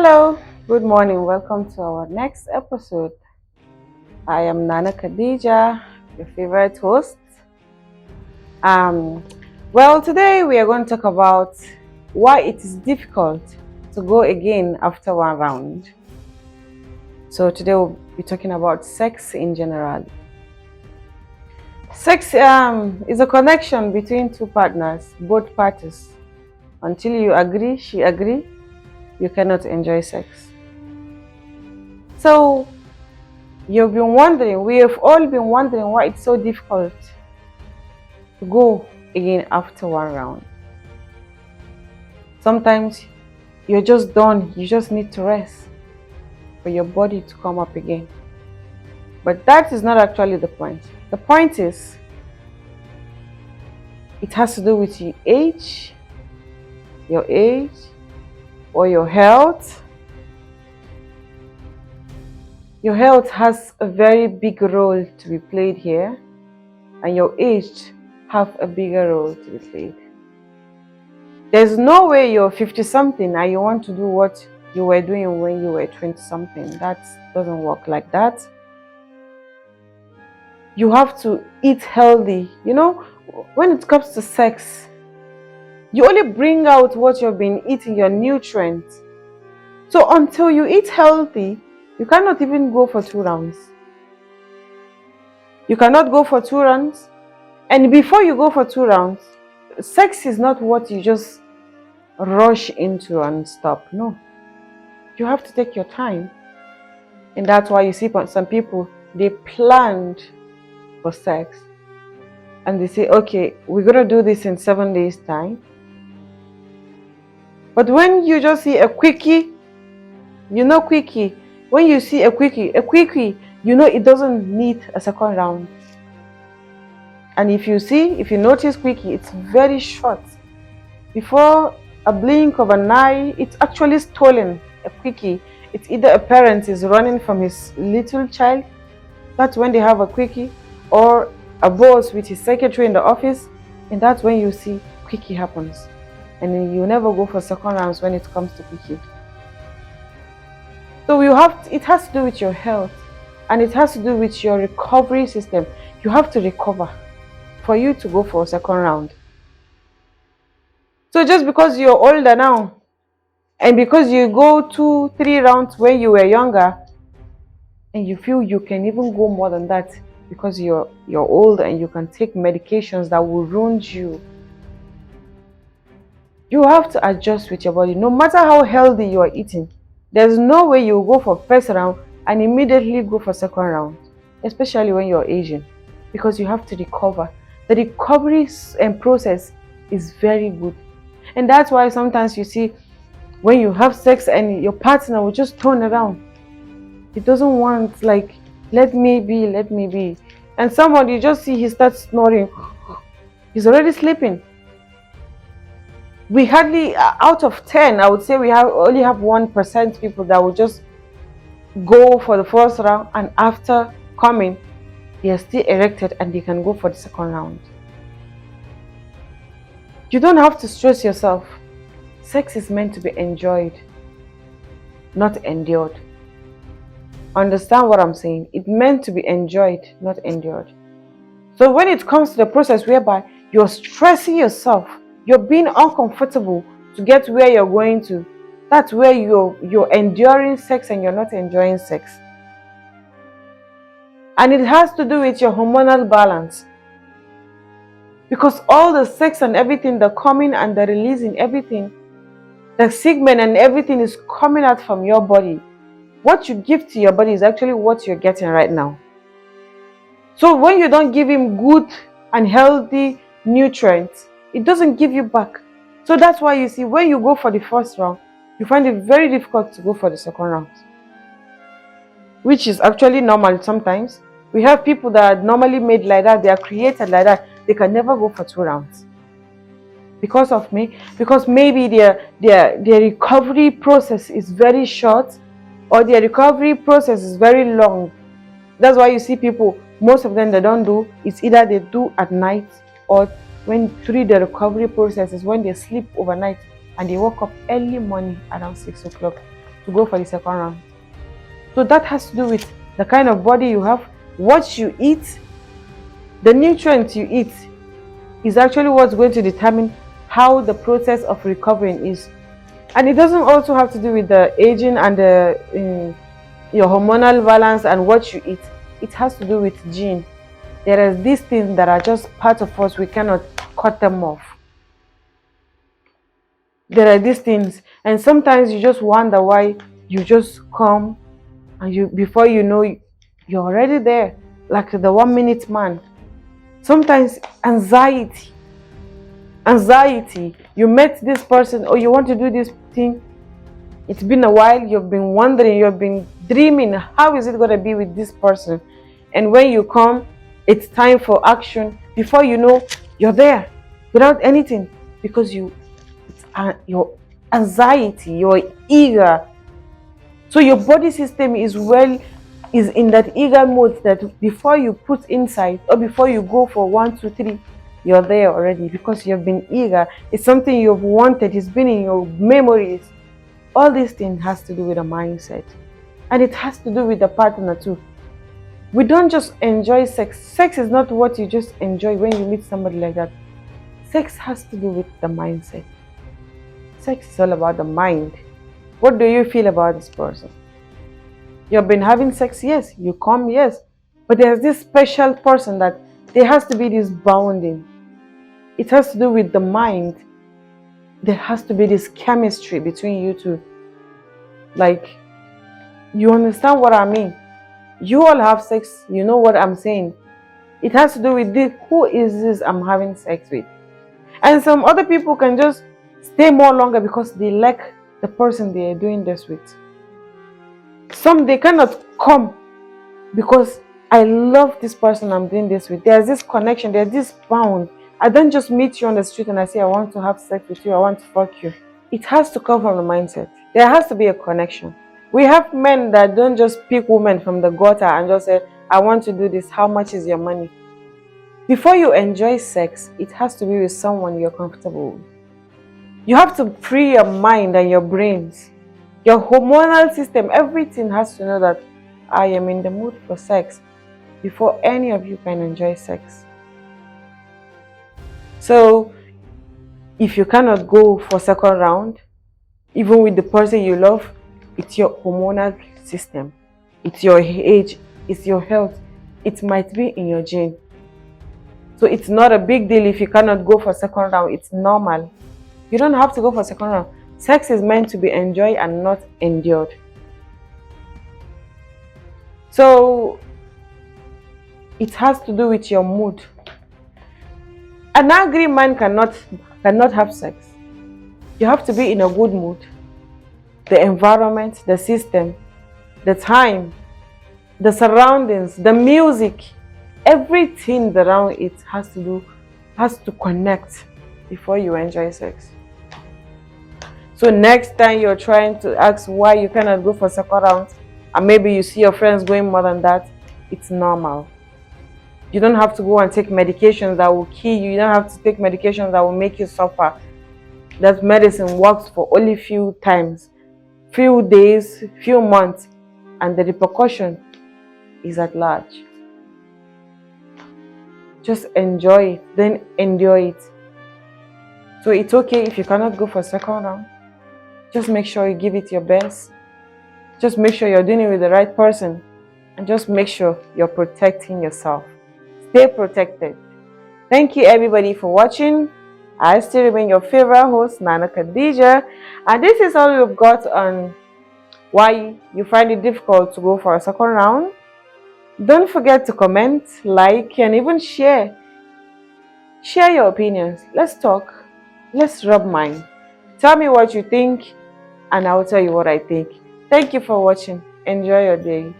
Hello, good morning. Welcome to our next episode. I am Nana Khadija, your favorite host. Well, today we are going to talk about why it is difficult to go again after one round. So today we'll be talking about sex in general. Sex is a connection between two partners, both parties. Until you agree, she agree, you cannot enjoy sex. So you've been wondering, we have all been wondering why it's so difficult to go again after one round. Sometimes you're just done, you just need to rest for your body to come up again. But that is not actually the point. The point is, it has to do with your age or your health. Your health has a very big role to be played here, and your age have a bigger role to be played. There's no way you're 50-something and you want to do what you were doing when you were 20-something. That doesn't work like that. You have to eat healthy. You know, when it comes to sex, you only bring out what you've been eating, your nutrients. So until you eat healthy, you cannot even go for 2 rounds. You cannot go for 2 rounds. And before you go for 2 rounds, sex is not what you just rush into and stop. No. You have to take your time. And that's why you see some people, they planned for sex. And they say, okay, we're going to do this in 7 days' time. But when you just see a quickie, you know quickie. When you see a quickie, you know it doesn't need a second round. And if you notice quickie, it's very short. Before a blink of an eye, it's actually stolen. A quickie. It's either a parent is running from his little child, that's when they have a quickie, or a boss with his secretary in the office, and that's when you see quickie happens. And then you never go for second rounds when it comes to quickie. So it has to do with your health, and it has to do with your recovery system. You have to recover for you to go for a second round. So just because you're older now, and because you go 2-3 rounds when you were younger, and you feel you can even go more than that because you're old and you can take medications that will ruin you. You have to adjust with your body. No matter how healthy you are eating, there's no way you go for first round and immediately go for second round, especially when you're aging, because you have to recover. The recovery and process is very good. And that's why sometimes you see when you have sex and your partner will just turn around. He doesn't want, like, let me be. And somebody, you just see he starts snoring. He's already sleeping. We hardly, out of 10, I would say we only have 1% people that will just go for the first round, and after coming, they are still erected and they can go for the second round. You don't have to stress yourself. Sex is meant to be enjoyed, not endured. Understand what I'm saying? It's meant to be enjoyed, not endured. So when it comes to the process whereby you're stressing yourself, you're being uncomfortable to get where you're going to, that's where you're enduring sex and you're not enjoying sex. And it has to do with your hormonal balance. Because all the sex and everything, the coming and the releasing, everything, the segment and everything is coming out from your body. What you give to your body is actually what you're getting right now. So when you don't give him good and healthy nutrients, it doesn't give you back. So that's why you see when you go for the first round, you find it very difficult to go for the second round, which is actually normal sometimes. We have people that are normally made like that, they are created like that, they can never go for 2 rounds. Because of me, because maybe their recovery process is very short, or their recovery process is very long. That's why you see people, most of them, they don't do, it's either they do at night, or when through the recovery process is when they sleep overnight and they wake up early morning around 6 o'clock to go for the second round. So that has to do with the kind of body you have, what you eat, the nutrients you eat is actually what's going to determine how the process of recovering is. And it doesn't also have to do with the aging and your hormonal balance and what you eat. It has to do with gene. There are these things that are just part of us. We cannot cut them off. There are these things, and sometimes you just wonder why you just come and before you know you're already there, like the 1 minute man. Sometimes anxiety, you met this person or you want to do this thing, it's been a while, you've been wondering, you've been dreaming, how is it going to be with this person? And when you come, it's time for action. Before you know, you're there without anything, because your anxiety, you're eager. So your body system is in that eager mode that before you put inside or before you go for 1, 2, 3, you're there already, because you've been eager. It's something you've wanted, it's been in your memories. All these things has to do with a mindset, and it has to do with the partner too. We don't just enjoy sex. Sex is not what you just enjoy when you meet somebody like that. Sex has to do with the mindset. Sex is all about the mind. What do you feel about this person? You've been having sex, yes. You come, yes. But there's this special person that there has to be this bonding. It has to do with the mind. There has to be this chemistry between you two. Like, you understand what I mean? You all have sex, you know what I'm saying. It has to do with this. Who is this I'm having sex with? And some other people can just stay more longer because they like the person they are doing this with. Some, they cannot come because I love this person I'm doing this with. There's this connection, there's this bond. I don't just meet you on the street and I say I want to have sex with you, I want to fuck you. It has to come from the mindset. There has to be a connection. We have men that don't just pick women from the gutter and just say, I want to do this, how much is your money? Before you enjoy sex, it has to be with someone you're comfortable with. You have to free your mind and your brains. Your hormonal system, everything has to know that I am in the mood for sex before any of you can enjoy sex. So, if you cannot go for second round, even with the person you love, it's your hormonal system, it's your age, it's your health, it might be in your gene. So it's not a big deal if you cannot go for second round. It's normal. You don't have to go for second round. Sex is meant to be enjoyed and not endured. So it has to do with your mood. An angry man cannot have sex. You have to be in a good mood. The environment, the system, the time, the surroundings, the music, everything around it has to connect before you enjoy sex. So next time you're trying to ask why you cannot go for second round, and maybe you see your friends going more than that, it's normal. You don't have to go and take medications that will kill you. You don't have to take medications that will make you suffer. That medicine works for only few times, few days, few months, and the repercussion is at large. Just enjoy it, then endure it. So it's okay if you cannot go for second round. Just make sure you give it your best. Just make sure you're doing it with the right person. And just make sure you're protecting yourself. Stay protected. Thank you everybody for watching. I still remain your favorite host, Nana Khadija. And this is all we've got on why you find it difficult to go for a second round. Don't forget to comment, like, and even share. Share your opinions. Let's talk. Let's rub mine. Tell me what you think, and I'll tell you what I think. Thank you for watching. Enjoy your day.